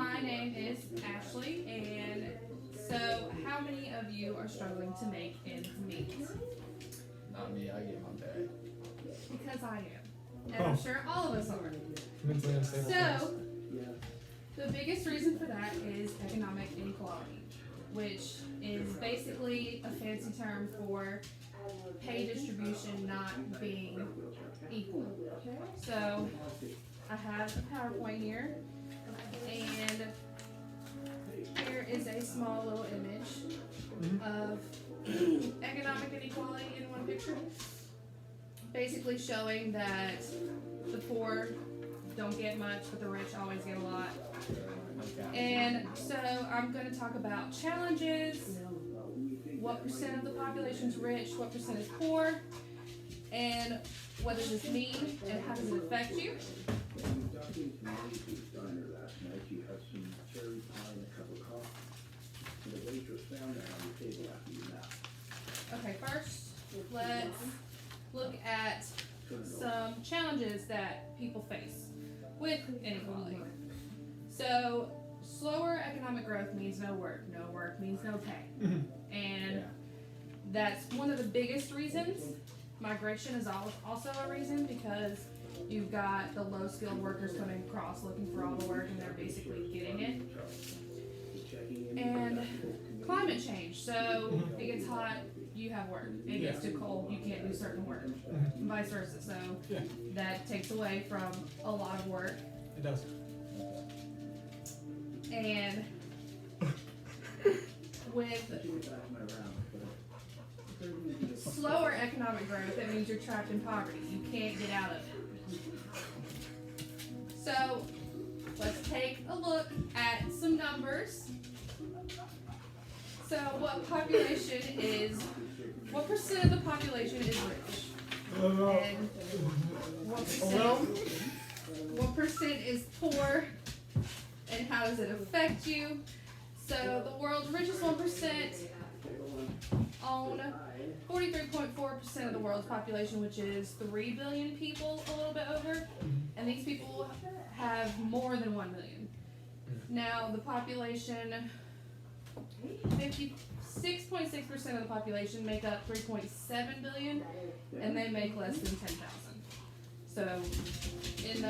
My name is Ashley, and so how many of you are struggling to make ends meet? Not me, I get my pay. Because I am. And I'm sure all of us are. Mentally unstable. So, the biggest reason for that is economic inequality, which is basically a fancy term for pay distribution not being equal. So, I have a PowerPoint here, and here is a small little image of economic inequality in one picture, basically showing that the poor don't get much, but the rich always get a lot. And so I'm going to talk about challenges, what percent of the population is rich, what percent is poor, and what does this mean, and how does it affect you? Okay, first, let's look at some challenges that people face with inequality. So, slower economic growth means no work. No work means no pay. And that's one of the biggest reasons. Migration is also a reason, because you've got the low skilled workers coming across looking for all the work, and they're basically getting it. And climate change. So it gets hot, you have work. It gets too cold, you can't do certain work. And vice versa. So that takes away from a lot of work. It does. And with slower economic growth, that means you're trapped in poverty. You can't get out of it. So let's take a look at some numbers. So what percent of the population is rich? And what percent is poor? And how does it affect you? So the world's richest 1% own 43.4% of the world's population, which is 3 billion people, a little bit over. And these people have more than 1 million. Now the population, 56.6% of the population make up 3.7 billion, and they make less than 10,000. So in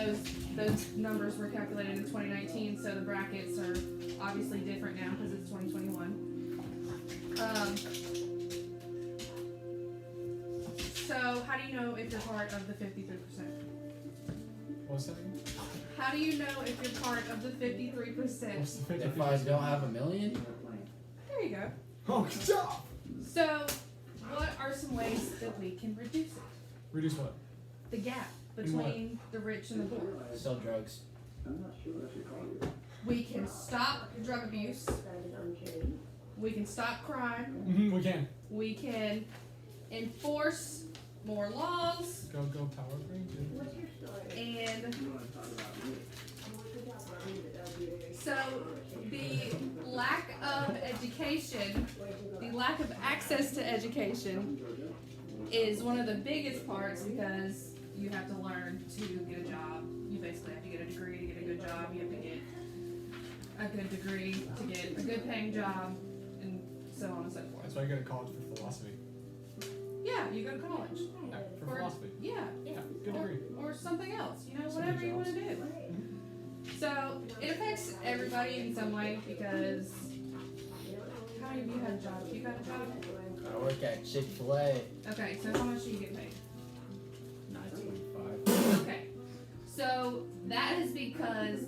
those numbers were calculated in 2019, so the brackets are obviously different now because it's 2021. So how do you know if you're part of the 53%? What's that? How do you know if you're part of the 53%? What's the 50? If I don't have a million? There you go. Oh, good job! So what are some ways that we can reduce it? Reduce what? The gap between the rich and the poor. Sell drugs. We can stop drug abuse. We can stop crime. We can. We can enforce more laws. Go Power Rangers. And so the lack of education, the lack of access to education is one of the biggest parts, because you have to learn to get a job. You basically have to get a degree to get a good job. You have to get a good degree to get a good paying job, and so on and so forth. That's why you go to college for philosophy. Yeah, you go to college. Yeah, for philosophy. Yeah. Yeah, good degree. Or something else, whatever you want to do. So it affects everybody in some way, because how many of you have a job? You got a job? I work at Chick-fil-A. Okay, so how much do you get paid? $9.25. Okay, so that is because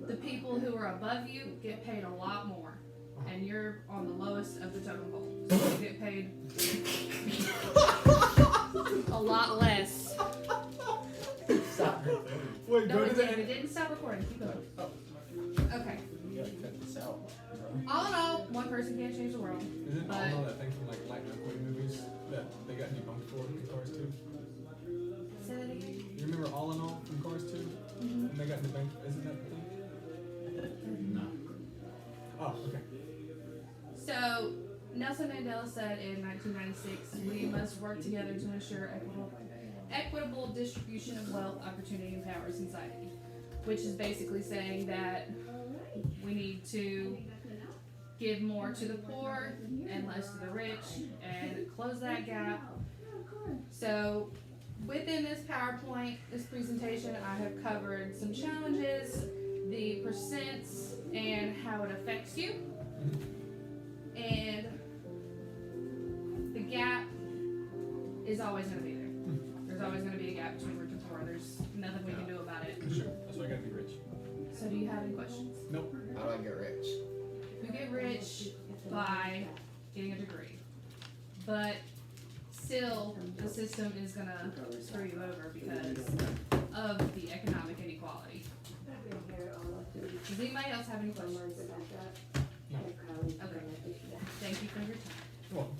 the people who are above you get paid a lot more, and you're on the lowest of the totem pole, so you get paid a lot less. Stop. Wait, No, go it to the didn't. It end. didn't stop recording. Keep going. Okay. You gotta cut this out. All in all, one person can't change the world. Isn't But- all that thing from like Light Equity movies that they got debunked for in Cars 2? Say that again. You remember All in All from Cars 2? And they got debunked. Isn't that the thing? No. Oh, okay. So, Nelson Mandela said in 1996, we must work together to ensure equitable distribution of wealth, opportunity, and power in society. Which is basically saying that we need to give more to the poor and less to the rich and close that gap. So within this PowerPoint, this presentation, I have covered some challenges, the percents, and how it affects you. And the gap is always going to be there. There's always going to be a gap between rich and poor. There's nothing we can do about it. Sure. That's why I gotta be rich. So do you have any questions? Nope. How do I get rich? You get rich by getting a degree. But still, the system is going to screw you over because of the economic inequality. Does anybody else have any questions? No. Okay. Thank you for your time. You're welcome.